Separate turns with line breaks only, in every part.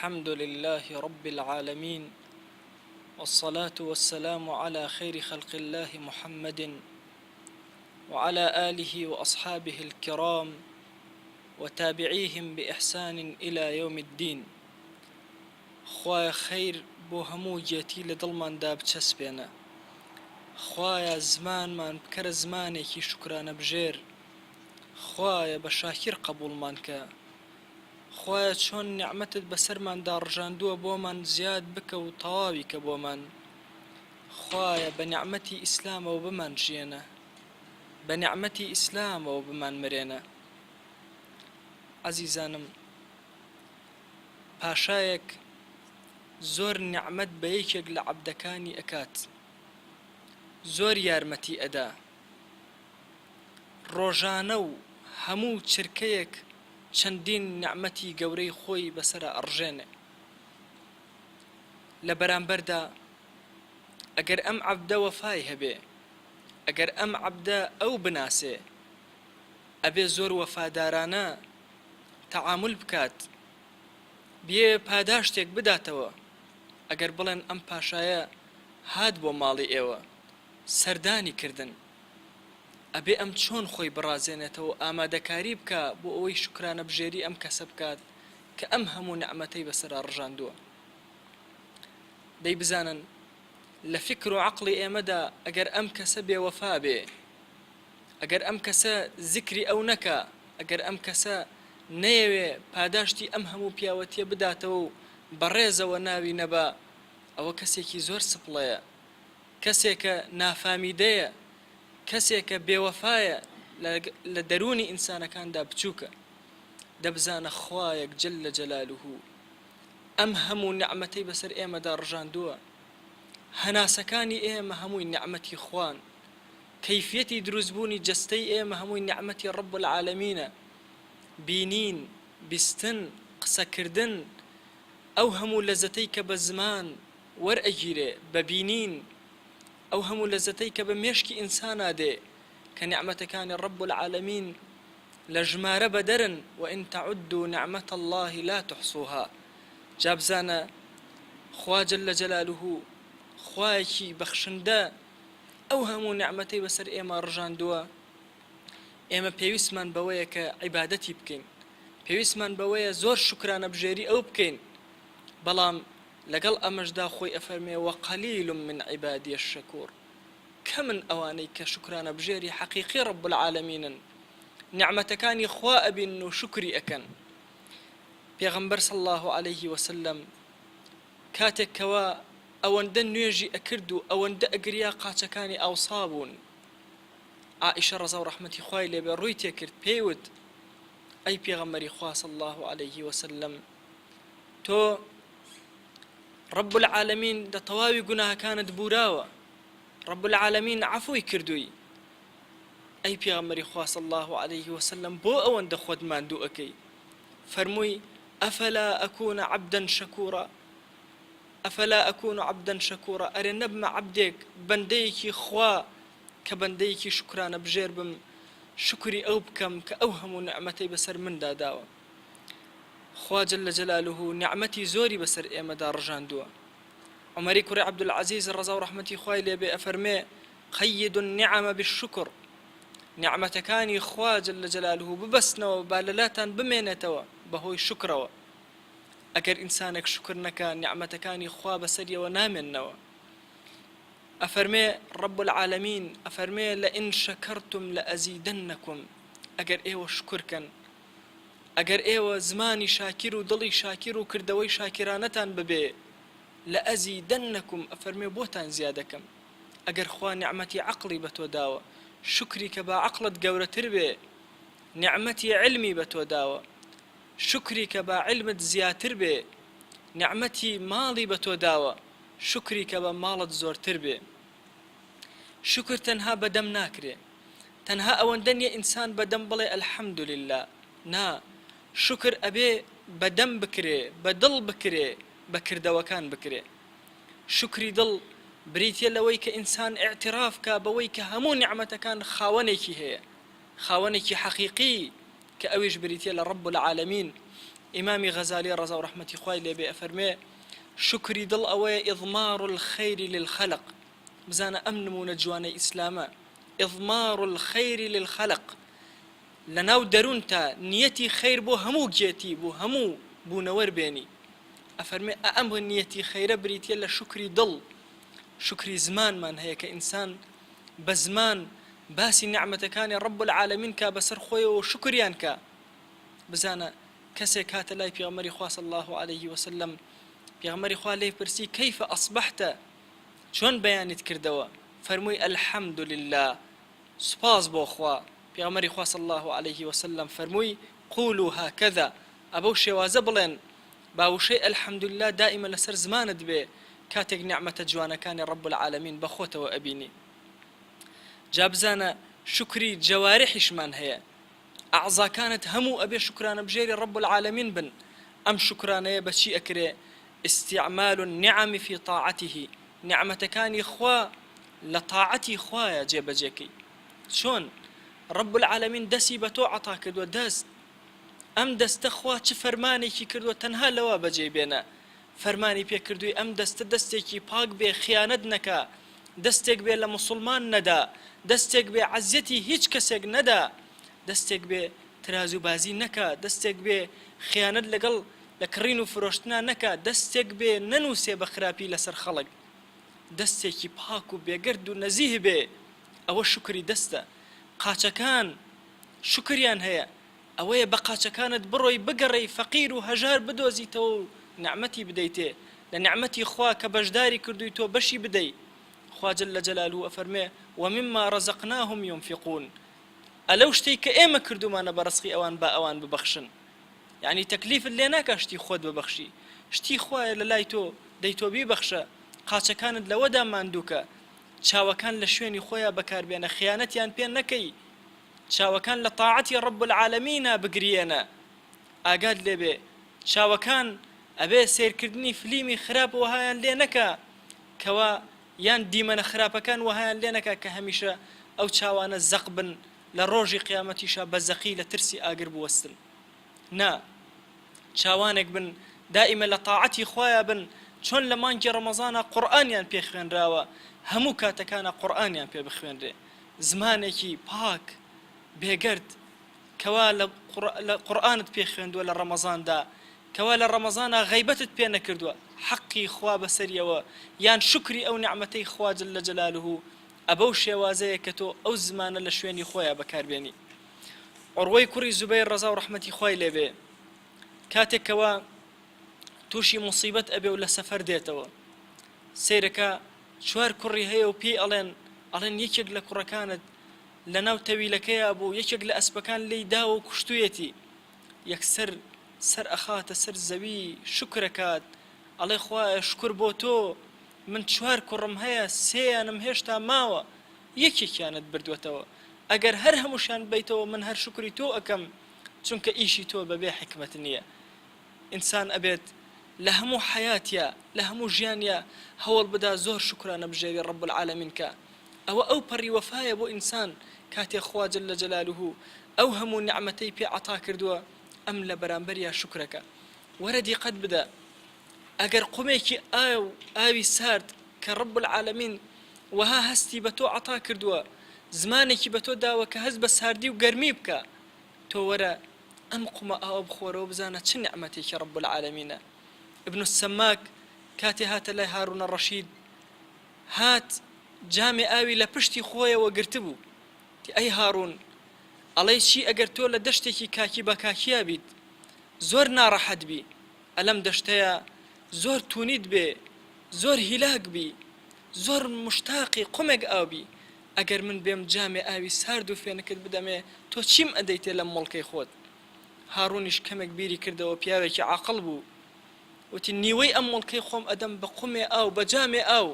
الحمد لله رب العالمين، والصلاة والسلام على خير خلق الله محمد وعلى آله وأصحابه الكرام وتابعيهم بإحسان إلى يوم الدين. خوايا خير بو همو جيتي لدڵمان دا بچەسبێنە. خوايا زمانمان بکەرە زمانێکی شکرانە بژێر. خوايا بە شاکر قبولمان کە. خوايا چۆن نیعمەتت بەسەرماندا ڕژاندووە بۆمان زیاد بکە و تەواوی کە بۆمان. خوايا بە نیعمەتی ئیسلامەوە بمان ژێنە، بە نیعمەتی ئیسلامەوە بمان مرێنە. عەزیزانم، پاشایەک زۆر نیعمەت بە یەکێک لە عەبدەکانی ئەکات، زۆر یارمەتی ئەدا. ڕۆژانە و هەموو چرکەیەک چەندین نیعمەتی گەورەی خۆی بەسەرە ئەڕژێنێ. لە بەرامبەردا ئەگەر ئەم عەبدە وەفای هەبێ، ئەگەر ئەم عەبدە ئەو بناسێ، ئەبێ زۆر وەفادارانە تەعامل بکات، بێ پاداشتێک بداتەوە. ئەگەر بڵێن ئەم پاشایە هات بۆ ماڵی ئێوە سەردانی کردن، ئەبێ ئەم چۆن خۆی بڕازێنێتەوە، ئامادەکاری بکە بۆ ئەوەی شکرانە بژێری ئەم کەسە بکات کە ئەم هەموو نیعمەتەی بەسەرا ڕژاندووە. دەی بزانن لە فکر و عەقڵی ئێمەدا ئەگەر ئەم کەسە بێوەفا بێ، ئەگەر ئەم کەسە ذکری ئەو نەکا، ئەگەر ئەم کەسە نەیەوێ پاداشتی ئەم هەموو پیاوەتیە بداتەوە و بەڕێزەوە ناوی نەبا، ئەوە کەسێکی زۆر سپڵەیە، کەسێکە نافامیدەیە، کەسێکە بێوەفایە، لە دەرونی ئینسانەکاندا بچووکە. دەبزانە خوایەک جەلە جەلالوهو ئەم هەموو نیعمەتەی بەسەر ئێمەدا ڕژاندووە. هەناسەکانی ئێمە هەمووی نیعمەتی خوان، کەیفیەتی دروستبوونی جەستەی ئێمە هەمووی نیعمەتی ڕەب العالەمینە. بینین، بیستن، قسەکردن، ئەو هەموو لەزەتەی کە بە زمان وەرئەگیرێ، بە بینین، ئەو هەموو لەزەتەی کە بە مێشکی ئینسانا دێ، کە نیعمەتەکانی ڕەب العالەمین لە ژمارە بەدەرن. وئن تەعودوا نعمەت الله لا تحصوها. جا بزانە خوا جەلە جەلالوهو خوایەکی بەخشندە ئەو هەموو نیعمەتەی بەسەر ئێمە ڕژاندووە. ئێمە پێویستمان بەوەیە کە عیبادەتی بکەین، پێویستمان بەوەیە زۆر شکرانە بژێری ئەو بکەین. بەڵام لەگەڵ ئەمەشدا خۆی ئەفەرمێ وەقەلیل من عیبادی الشەکوور، کە من ئەوانەی کە شکرانە بژێری حەقیقی ڕەب العالەمینن، نیعمەتەکانی خوا ئەبین و شکری ئەکەن. پێغەمبەر صلی الله عەلەیه وسلم کاتێک کەوا ئەوەندە نوێژی ئەکرد و ئەوەندە ئەگریا قاچەکانی ئەوسا بوون، عائیشە ڕەزا و ڕەحمەتی خوای لێبێ ڕووی تێکرد، پێیوت ئەی پێغەمبەری خوا صلی الله عەلەیه وسلم، تۆ ڕەب العالەمین لە تەواوی گوناهەکانت بوراوە، ڕەب العالەمین عەفوی کردووی. ئەی پێغەمبەری خوا صلی الله عەلەیه وسلم بۆ ئەوەندە خۆت ماندوو ئەکەی؟ فەرمووی ئەفەلا ئەکوونە عەبدەن شەکوورا، ئەفەلا ئەکوونە عەبدەن شەکوورا، ئەرێ نەبمە عەبدێک بەندەیەکی خوا کە بەندەیەکی شکرانە بژێر بم، شکری ئەو بکەم کە ئەو هەموو نیعمەتەی بەسەر مندا داوە. خوا جەلە جەلالوهو نیعمەتی زۆری بەسەر ئێمەدا ڕژاندووە. عومەری کوڕی عەبدولعەزیز ڕەزا و ڕەحمەتی خوای لێبێ ئەفەرمێ قەیدوا النعم بالشکر، نیعمەتەکانی خوا جەلە جەلالوهو ببەستنەوە، با لەلاتان بمێنێتەوە بەهۆی شکرەوە. ئەگەر ئینسانێک شکر نەکا، نیعمەتەکانی خوا بەسەریەوە نامێننەوە. ئەفەرمێ ڕەب العالەمین، ئەفەرمێ لەئین شەکەرتم لەئەزیدەنەکم، ئەگەر ئێوە شکرکەن، ئەگەر ئێوە زمانی شاکر و دڵی شاکر و کردەوەی شاکرانەتان ببێ، لەئەزیدەنەکم، ئەفەرمێ بۆتان زیادەکەم. ئەگەر خوا نیعمەتی عەقڵی بە تۆ داوە، شکری کە با عەقڵت گەورەتر بێ، نیعمەتی علمی بە تۆ داوە، شکری کە با علمت زیاتر بێ، نیعمەتی ماڵی بە تۆ داوە، شکری کە بە ماڵت زۆرتر بێ. شکر تەنها بەدەم ناکرێ، تەنها ئەوەندە نییە ئینسان بەدەم بڵێ ئەلحەمدولله، نا، شکر ئەبێ بەدەم بکرێ، بەدڵ بکرێ، بە کردەوەکان بکرێ. شکری دڵ بریتە لەوەی کە ئینسان ئیعتراف کا بەوەی کە هەموو نیعمەتەکان خاوەنێکی هەیە، خاوەنێکی حەقیقی کە ئەویش بریتە لە ڕەب العالەمین. ئیمامی غەزالی ڕەزا و ڕەحمەتی خوای لێبێ ئەفەرمێ شکری دڵ ئەوەیە ئیضمار الخەیری للخەلق بزانە ئەم نمونە جوانەی ئیسلامە ئیضمار الخەیری للخەلق لەناو دەروونتا نیەتی خەیر بۆ هەموو گێتی بۆ هەموو بوونەوەربێنی ئەفەرمێ ئەم نیەتی خەیرە بریتە لە شکری دڵ شکری زمانمان هەیە کە ئینسان بە زمان باسی نعمەتەکانی ڕەب العالەمین کا بەسەر خۆیەوە شکریان کە بزانە کەسێک کاتە لای پێغەمبەری خوا صلی الله عليه وسلم پێغەمبەری خوا لێی پرسی کەیفە ئەصبحتە چۆن بەیانیت کردەوە فەرمووی الحەمد لله سوپاس بۆ خوا پێغەمبەری خوا صلی الله عليه وسلم فەرمووی قولوا هكذا ئەبەو شێوازە بڵێن باوشەی الحەمد لله دائما لەسەر زمانت بێ کاتێک نعمەتە جوانەکانی ڕەب العالەمین بەخۆتەوە ئەبینی جا بزانە شکری جەوارحیشمان هەیە ئەعزاکانت هەموو ئەبێ شکرانە بژێری ڕەب العالەمین بن ئەم شکرانەیە بەچی ئەکرێ استعمال النعم في طاعته نعمەتەکانی خوا لە طاعەتی خوایە جێبەجێکەی چۆن ڕەب العالەمین دەستی بە تۆ عەتا کردووە دەست ئەم دەستە خوا چ فەرمانێکی کردووە تەنها لەوە بەجێ بێنە فەرمانی پێ کردووی ئەم دەستە دەستێکی پاک بێ خیانەت نەکا دەستێک بێ لە موسڵمان نەدا دەستێک بێ عەزیەتی هیچ کەسێک نەدا دەستێک بێ ترازوبازی نەکا دەستێک بێ خیانەت لەگەڵ لە کڕین و فرۆشتنا نەکا دەستێک بێ نەنووسێ بە خراپی لەسەر خەڵک دەستێکی پاک و بێگەرد و نەزیه بێ ئەوە شکری دەستە قاچەکان شکریان هەیە ئەوەیە بە قاچەکانت بڕۆی بگەڕێی فەقیر و هەژار بدۆزیتەوە و نعمەتی بدەیتێ لە نعمەتی خوا کە بەشداری کردووی تۆ بەشی بدەی خوا جل جلاله ئەفەرمێ ومما رزقناهم ينفقون ئەلەو شتەی کە ئێمە کردومانە بە ڕزقی ئەوان با ئەوان ببەخشن یعنی تەکلیفت لێ ناکا شتی خۆت ببەخشی شتی خوایە لە لای تۆ دەی تۆ بیبەخشە قاچەکانت لەوەدا ماندووکە چاوەکان لە شوێنی خۆیان بەکاربێنە خیانەتیان پێ نەکەی چاوەکان لە طاعەتی ڕەب العالەمینە بگرێنە ئاگات لێبێ چاوەکان ئەبێ سیرکردنی فلیمی خراپ وهایان لێ نەکە کەوا یان دیمەنە خراپەکان وهایان لێ نەکە کە هەمیشە ئەو چاوانە زەق بن لە ڕۆژی قیامەتیشە بە زەقی لە ترسی ئاگر بوەستن نا چاوانێک بن دائیمە لە طاعەتی خۆیان بن چۆن لە مانگی ڕەمەزانە قورئانیان پێ خوێنراوە هەموو کاتەکانە قورئانیان پێ بخوێنرێ زمانێکی پاک بێگەرد کەوا لە قورئانت پێ خوێندووە لە ڕەمەزاندا کەوا لە ڕەمەزانە غەیبەتت پێ نەکردووە حەقی خوا بەسەریەوە یان شکری ئەو نعمەتەی خوا جل جلاله ئەبەو شێوازەیە کە تۆ ئەو زمانە لە شوێنی خۆیان بەکاربێنی عوڕوەی کوڕی زوبەیر ڕەزا و ڕەحمەتی خوای لێبێ کاتێکەوە تووشی موسیبەت ئەبێ و لە سەفەر دێتەوە سیرەکە چوار کوڕی هەیە و پێی ئەڵێن یەکێک لە کوڕەکانت لە ناو تەویلەکەیە بوو یەکێک لە ئەسپەکان لێی داوە و کوشتوویەتی یەکسەر سەر ئەخاتە سەر زەوی شکرەکات ئەڵێ خوایە شکر بۆ تۆ من چوار کوڕم هەیە سێیانم هێشتا ماوە یەکێکیانت بردوێتەوە ئەگەر هەر هەمووشان بیتەوە من هەر شکری تۆ ئەکەم چونکە ئیشی تۆ بەبێ حکمت نییە ئینسان ئەبێت لە هەموو حیاتیا لە هەموو ژیانیا هەوڵ بدا زۆر شکرانە بژێری ڕەب العالەمین کە ئەوە ئەو پەڕی وەفایە بۆ ئینسان کاتێ خوا جل جلاله ئەو هەموو نعمەتەی پێ عەتا کردووە ئەم لە بەرامبەریا شکرەکە وەرە دیقەت بدە ئەگەر قومێکی ئاوی سارد کە ڕەب العالەمین وەها هەستی بە تۆ عەتا کردووە زمانێکی بە تۆ داوە کە هەست بە ساردی و گەرمی بکە تۆ وەرە ئەم قومە ئاوە بخۆرەوە بزانە چ نعمەتێکی ڕەب العالەمینە ابن السماك کاتێ هاتە لای هارون الرەشید هات جامێ ئاوی لە پشتی خۆیەوە گرتبوو ئەی هارون ئەڵێ چی ئەگەر تۆ لە دەشتێکی کاکی بە کاکیا بیت زۆر ناڕەحەت بی ئەلەم دەشتەیە زۆر توونیت بێ زۆر هیلاک بی زۆر مشتاقی قومێک ئاو بی ئەگەر من بێم جامێ ئاوی سارد و فێنکت بدەمێ تۆ چیم ئەدەیتێ لە مڵکەی خۆت هارونیش کەمێک بیری کردەوە پیاوێکی عاقڵ بوو وتی نیوەی ئەم مڵکەی خۆم ئەدەم بە قومێ ئاو بە جامێ ئاو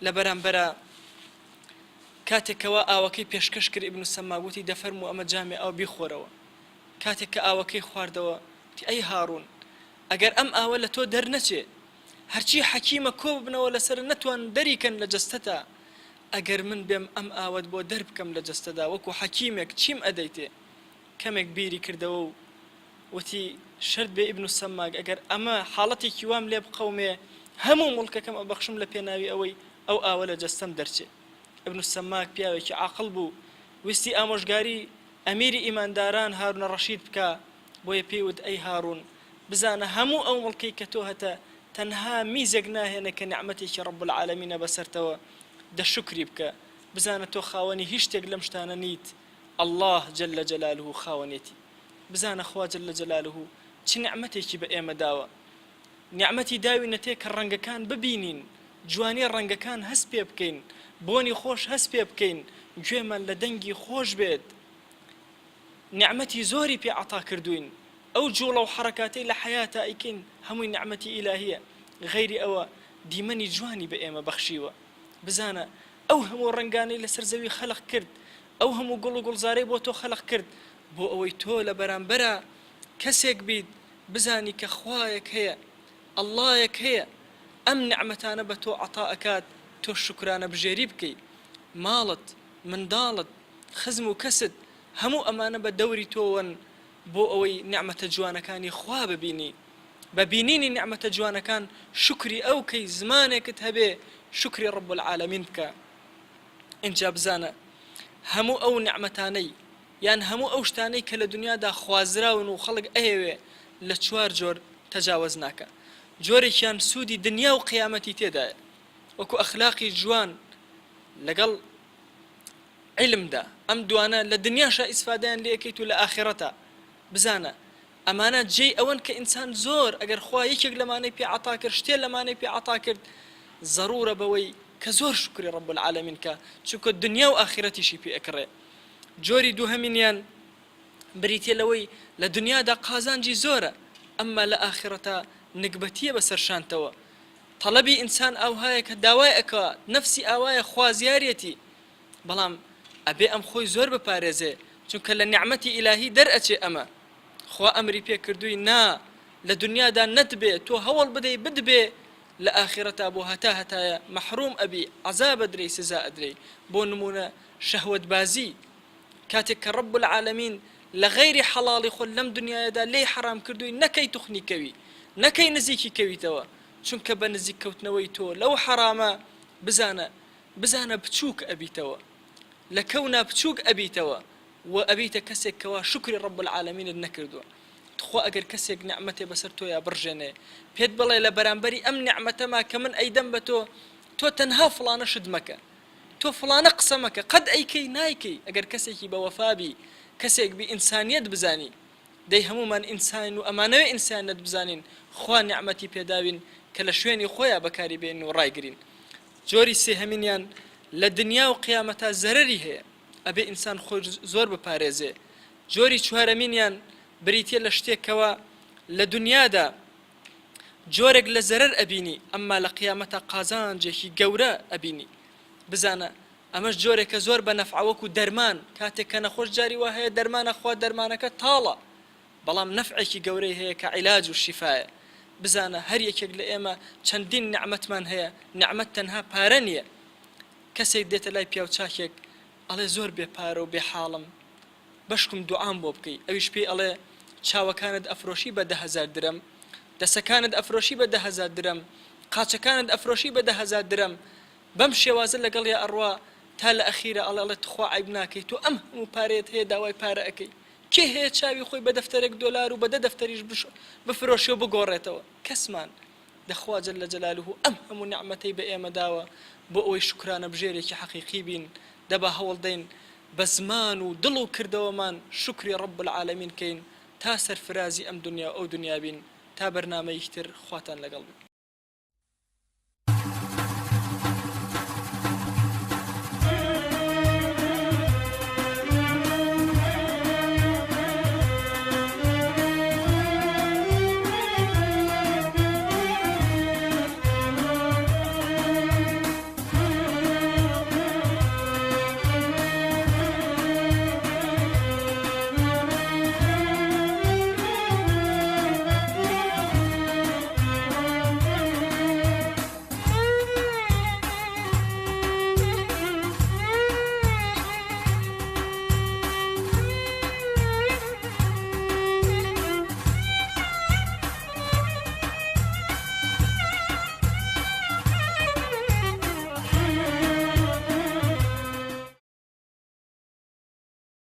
لە بەرامبەرە کاتێکەوە ئاوەکەی پێشکەش کرد ئیبن سەماک وتی دەفەرموو ئەمە جامێ ئاو بیخۆرەوە کاتێک کە ئاوەکەی خواردەوە وتی ئەی هارون ئەگەر ئەم ئاوە لە تۆ دەرنەچێ هەرچی حەکیمە کۆ ببنەوە لەسەر نەتوان دەریکەن لە جەستەتا ئەگەر من بێم ئەم ئاوەت بۆ دەربکەم لە جەستەدا وەکو حەکیمێک چیم ئەدەیتێ کەمێک بیری کردەوە و وتی شرد بێ ئیبن سەماک ئەگەر ئەمە حاڵەتێکی وام لێ بقەومێ هەموو مڵکەکەم ئەبەخشم لە پێناوی ئەوەی ئەو ئاوە لە جەستەم دەرچێ. ئیبن سەماک پیاوێکی عاقڵ بوو، ویستی ئامۆژگاری ئەمیری ئیمانداران هارونە ڕەشید بکە، بۆیە پێیوت ئەی هاڕون بزانە هەموو ئەو مڵکەی کە تۆ هەتە تەنها میزێک ناهێنە کە نعمەتێکی ڕەب العالەمینە بەسەرتەوە دەشکری بکە، بزانە تۆ خاوەنی هیچ شتێک لەم شتانە نیت، الله جل جلاله خاوەنێتی. بزانە خوا جل جلاله چ نعمەتێکی بە ئێمە داوە، نعمەتی داوینە تێ کە ڕەنگەکان ببینین، جوانی ڕەنگەکان هەست پێ بکەین، بۆنی خۆش هەست پێ بکەین، گوێمان لە دەنگی خۆش بێت. نعمەتی زۆری پێ عەتا کردوین، ئەو جوڵە و حەرەکاتەی لە حەیاتە ئەیکەین هەمووی نعمەتی ئیلاهیە، غەیری ئەوە دیمەنی جوانی بە ئێمە بەخشیوە. بزانە ئەو هەموو ڕەنگانەی لەسەر زەوی خەلق کرد، ئەو هەموو گوڵ و گوڵزارەی بۆ تۆ خەلق کرد بۆ ئەوەی تۆ لە بەرامبەرە کەسێک بیت بزانی کە خوایەک هەیە، ئەڵڵایەک هەیە، ئەم نعمەتانە بە تۆ عەتا ئەکات، تۆ شوکرانە بژێری بکەی. ماڵت، منداڵت، خزم و کەست هەموو ئەمانە بە دەوری تۆون بۆ ئەوەی نعمەتە جوانەکانی خوا ببینی. بە بینینی نعمەتە جوانەکان شکری ئەو کەی زمانێکت هەبێ شکری ڕەب العالەمین بکە. اینجا بزانە هەموو ئەو نعمەتانەی یان هەموو ئەو شتانەی کە لە دنیادا خوازراون و خەڵک ئەهێوێ لە چوار جۆر تەجاوز ناکە. جۆرێکیان سوودی دنیا و قیامەتی تێدایە، وەکو ئەخلاقی جوان لەگەڵ علمدا، ئەم دوانە لە دنیاشا ئیسفادەیان لێ ئەکەیت و لە ئاخرەتە. بزانە ئەمانە جێی ئەوەن کە ئینسان زۆر ئەگەر خوا یەکێک لەمانەی پێ عەتا کرد، شتێ لەمانەی پێ عەتا کرد، ضرورە بەوەی کە زۆر شکری ڕەب العالەمین کە، چونکە دنیا و ئاخرەتیشی پێ ئەکڕێ. جۆری دووهەمینیان بریتێ لەوەی لە دنیادا قازانجی زۆرە، ئەمما لە ئاخرەتە نگبەتیە بەسەر شانتەوە. طەڵەبی ئینسان ئەوهایە کە داوای ئەکەوە، نەفسی ئاوایە خوازیارێتی، بەڵام ئەبێ ئەم خۆی زۆر بپارێزێ، چونکە لە نعمەتی ئیلاهی دەرئەچێ ئەمە. خوا ئەمری پێ کردووی نا لە دنیادا نەتبێ، تۆ هەوڵ بدەی بدبێ، لە ئاخرەتا بۆ هەتا هەتایە مەحروم ئەبی، عەزاب ئەدرێی، سزا ئەدرێی. بۆ نمونە شەهوەت بازی، کاتێک کە ڕەب العالەمین لە غەیری حەڵاڵی خۆ لەم دنیادا لێی حرام کردووی نەکەی توخنی کەوی، نەکەی نزیکی کەویتەوە، چونکە بە نزیک کەوتنەوەی تۆ لەو حرامە بزانە بچووک ئەبیتەوە، لە کەونا بچووک ئەبیتەوە و ئەبیتە کەسێک کەوا شکری ڕەب العالەمینت نەکردووە. خوا ئەگەر کەسێک نعمەتێ بەسەر تۆیا بڕژێنێ، پێت بڵێ لە بەرامبەری ئەم نعمەتەما کە من ئەیدەم بە تۆ تەنها فڵانە شت مەکە، تۆ فڵانە قسە مەکە، قەت ئەیکەی نایکەی. ئەگەر کەسێکی بە وەفابی، کەسێک بی ئینسانیەت بزانی، دەی هەمومان ئینسان و ئەمانەوێ ئینسانیەت بزانین، خوا نعمەتی پێداوین کە لە شوێنی خۆیان بەکاری بێن و ڕایگرین. جۆری سێهەمینیان لە دنیا و قیامەتا زەرەری هەیە، ئەبێ ئینسان خۆی زۆر بپارێزێ. جۆری چوارەمینیان بریتێ لە شتێکەوە لە دنیادا جۆرێک لە زەرەر ئەبینی، ئەمما لە قیامەتا قازانجێکی گەورە ئەبینی. بزانە ئەمەش جۆرێکە زۆر بە نەفعەوەکو دەرمان، کاتێک کە نەخۆش جاری وا هەیە دەرمانە خوا دەرمانەکە تاڵە، بەڵام نەفعێکی گەورەی هەیە کە عیلاج و شیفایە. بزانە هەر یەکێک لە ئێمە چەندین نعمەتمان هەیە، نعمەت تەنها پارە نییە. کەسێک دێتە لای پیاو چاکێک ئەڵێ زۆر بێپارە و بێحاڵم، بەشکم دوعام بۆ بکەی، ئەویش پێی ئەڵێ چاوەکانت ئەفرۆشی بە 10,000 درەم، دەسەکانت ئەفرۆشی بە 10,000 درەم، قاچەکانت ئەفرۆشی بە 10,000 درەم. بەم شێوازە لەگەڵ یا ئەڕوا تا لە ئەخیرە ئەڵێ تخوا عیب ناکەی، تۆ ئەم هەموو پارەیەت هەیە داوای پارە ئەەکەی، کێ هەیە چاوی خۆی بە دەفتەرێک دۆلار و بە 10 دەفتەریش بفرۆشی و بگۆڕێتەوە؟ کەسمان. دەخوا جەل جەلاله ئەم هەموو نعمەتەی بە ئێمە داوە بۆ ئەوەی شکرانە بژێرێکی حەقیقی بین. دەبا هەوڵ دەین بە زمان و دڵ و کردەوەمان شکری ڕەب العالەمین کەین تا سەرفرازی ئەم دنیا ئەو دنیا بین. تا بەرنامەیەکی تر خواتان لەگەڵ بێت.